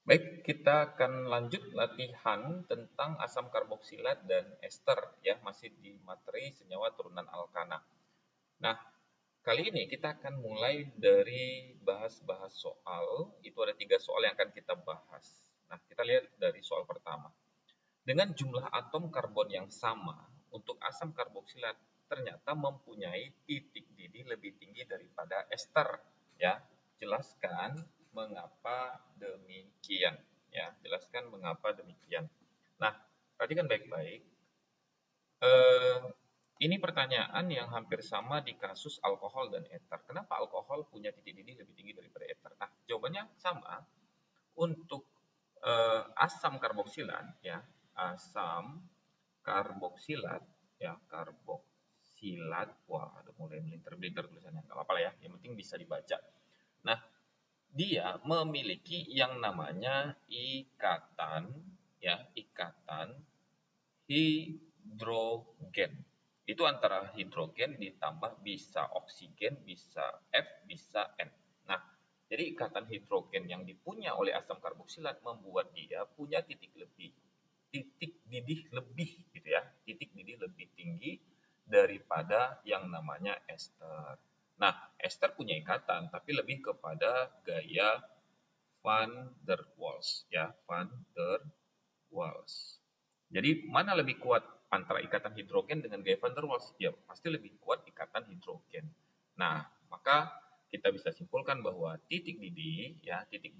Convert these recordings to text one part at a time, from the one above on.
Baik, kita akan lanjut latihan tentang asam karboksilat dan ester ya, masih di materi senyawa turunan alkana. Nah, kali ini kita akan mulai dari bahas-bahas soal, itu ada 3 soal yang akan kita bahas. Nah, kita lihat dari soal pertama. Dengan jumlah atom karbon yang sama untuk asam karboksilat ternyata mempunyai titik didih lebih tinggi daripada ester. Ya, jelaskan mengapa demikian. Ya, jelaskan mengapa demikian. Nah, perhatikan baik-baik. Eh, ini pertanyaan yang hampir sama di kasus alkohol dan eter. Kenapa alkohol punya titik didih lebih tinggi daripada eter? Nah, jawabannya sama. Untuk asam karboksilat, ya, asam karboksilat, ya, karboksilat. Wah, ada mulai melintir-melintir tulisannya. Nggak apa-apa lah ya, yang penting bisa dibaca. Nah, dia memiliki yang namanya ikatan, ya, ikatan hidrogen. Itu antara hidrogen ditambah bisa oksigen, bisa F, bisa N. Nah, jadi ikatan hidrogen yang dipunya oleh asam karboksilat membuat dia punya titik didih lebih gitu ya, titik didih lebih tinggi daripada yang namanya ester. Nah, ester punya ikatan tapi lebih kepada gaya van der Waals ya, van der Waals. Jadi mana lebih kuat antara ikatan hidrogen dengan gaya van der Waals? Ya pasti lebih kuat ikatan hidrogen. Nah, maka kita bisa simpulkan bahwa titik didih ya, titik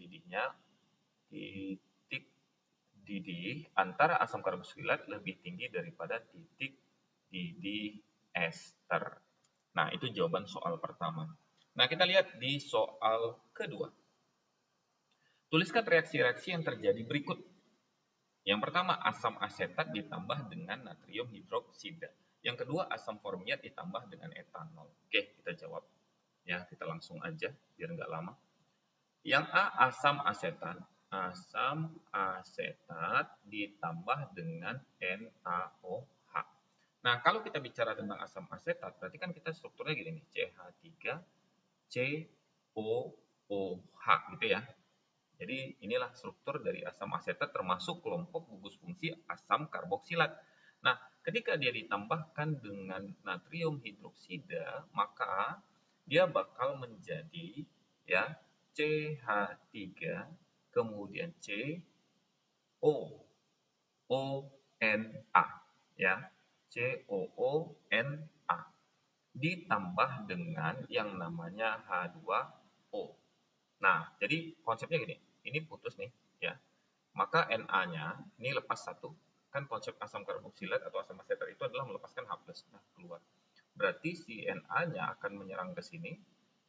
didih antara asam karboksilat lebih tinggi daripada titik didih ester. Nah, itu jawaban soal pertama. Nah, kita lihat di soal kedua. Tuliskan reaksi-reaksi yang terjadi berikut. Yang pertama, asam asetat ditambah dengan natrium hidroksida. Yang kedua, asam formiat ditambah dengan etanol. Oke, kita jawab. Ya, kita langsung aja, biar nggak lama. Yang A, asam asetat. Asam asetat ditambah dengan NaOH. Nah, kalau kita bicara tentang asam asetat, berarti kan kita strukturnya gini nih, CH3, COOH gitu ya. Jadi inilah struktur dari asam asetat termasuk kelompok gugus fungsi asam karboksilat. Nah, ketika dia ditambahkan dengan natrium hidroksida, maka dia bakal menjadi ya CH3 kemudian COONA ya. COONA ditambah dengan yang namanya H2O. Nah, jadi konsepnya gini, ini putus nih, ya. Maka Na-nya ini lepas satu. Kan konsep asam karboksilat atau asam asetat itu adalah melepaskan H+. Nah, keluar. Berarti si Na-nya akan menyerang ke sini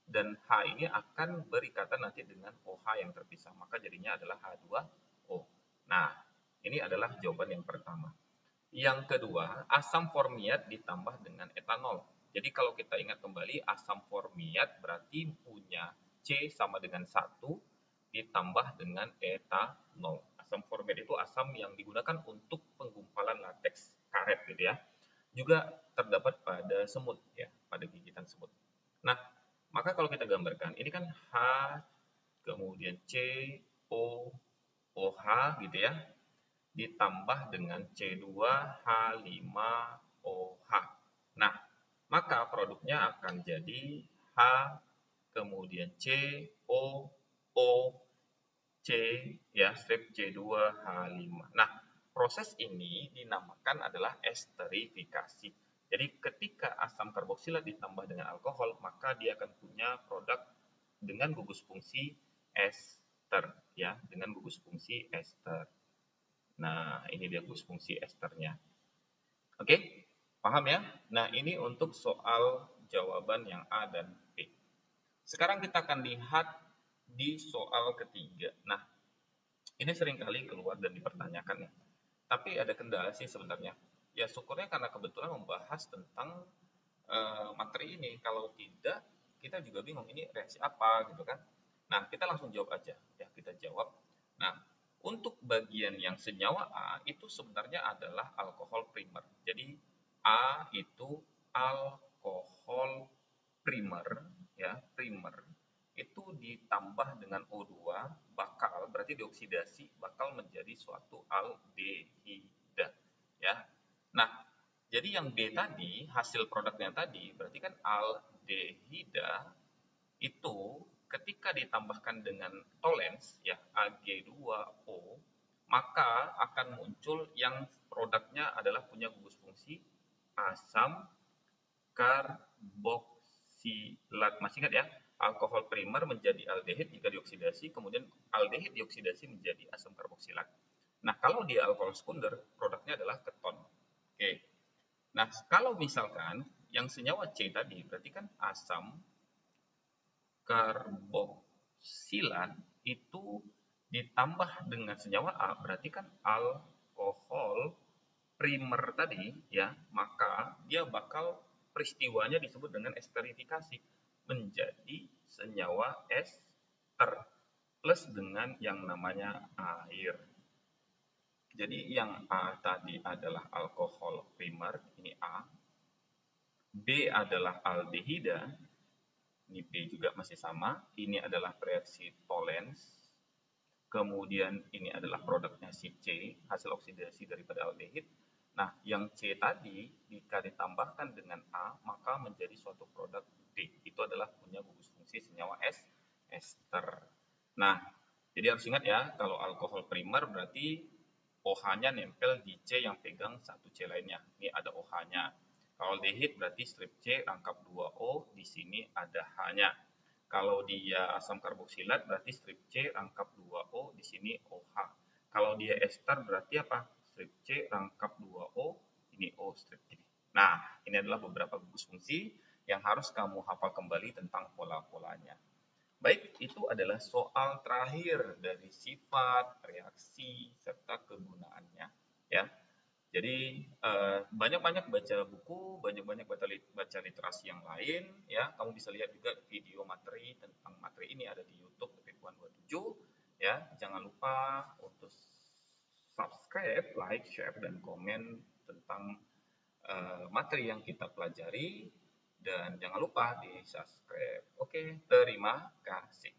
dan H ini akan berikatan nanti dengan OH yang terpisah. Maka jadinya adalah H2O. Nah, ini adalah jawaban yang pertama. Yang kedua, asam formiat ditambah dengan etanol. Jadi kalau kita ingat kembali, asam formiat berarti punya C sama dengan 1 ditambah dengan etanol. Asam formiat itu asam yang digunakan untuk penggumpalan lateks karet gitu ya. Juga terdapat pada semut ya, pada gigitan semut. Nah, maka kalau kita gambarkan, ini kan H kemudian C O OH gitu ya, ditambah dengan C2H5OH. Nah, maka produknya akan jadi H kemudian COOC ya, strip C2H5. Nah, proses ini dinamakan adalah esterifikasi. Jadi ketika asam karboksilat ditambah dengan alkohol, maka dia akan punya produk dengan gugus fungsi ester ya, dengan gugus fungsi ester. Nah, ini dia gugus fungsi esternya. Oke, paham ya? Nah, ini untuk soal jawaban yang A dan B. Sekarang kita akan lihat di soal ketiga. Nah, ini seringkali keluar dan dipertanyakan ya. Tapi ada kendala sih sebenarnya. Ya syukurnya karena kebetulan membahas tentang materi ini. Kalau tidak, kita juga bingung ini reaksi apa gitu kan. Nah, kita langsung jawab aja. Ya, kita jawab. Nah, untuk bagian yang senyawa A itu sebenarnya adalah alkohol primer. Jadi A itu alkohol primer ya, primer itu ditambah dengan O2 bakal, berarti dioksidasi, bakal menjadi suatu aldehida, ya. Nah, jadi yang B tadi, hasil produknya tadi, berarti kan aldehida itu ketika ditambahkan dengan tolens, ya, Ag2O, maka akan muncul yang produknya adalah punya gugus fungsi asam karboksilat. Masih ingat ya? Alkohol primer menjadi aldehid jika dioksidasi, kemudian aldehid dioksidasi menjadi asam karboksilat. Nah, kalau di alkohol sekunder, produknya adalah keton. Oke. Nah, kalau misalkan yang senyawa C tadi, berarti kan asam karboksilat itu ditambah dengan senyawa A, berarti kan alkohol primer tadi, ya, maka dia bakal peristiwanya disebut dengan esterifikasi menjadi senyawa ester plus dengan yang namanya air. Jadi yang A tadi adalah alkohol primer, ini A. B adalah aldehida, ini B juga masih sama. Ini adalah reaksi tolens. Kemudian ini adalah produknya si C, hasil oksidasi daripada aldehid. Nah, yang C tadi jika ditambahkan dengan A, maka menjadi suatu produk D. Itu adalah punya gugus fungsi senyawa ester. Nah, jadi harus ingat ya, kalau alkohol primer berarti OH-nya nempel di C yang pegang satu C lainnya. Ini ada OH-nya. Kalau aldehid berarti strip C rangkap 2O, di sini ada H-nya. Kalau dia asam karboksilat berarti strip C rangkap 2O, di sini OH. Kalau dia ester berarti apa? Strip C rangkap 2O, ini O strip C. Nah, ini adalah beberapa gugus fungsi yang harus kamu hafal kembali tentang pola-polanya. Baik, itu adalah soal terakhir dari sifat, reaksi, serta kegunaannya. Ya, jadi banyak-banyak baca buku, banyak-banyak baca literasi yang lain, ya. Kamu bisa lihat juga video materi tentang materi ini ada di YouTube Kepipuan 27, ya. Jangan lupa untuk subscribe, like, share, dan komen tentang materi yang kita pelajari, dan jangan lupa di subscribe. Oke, terima kasih.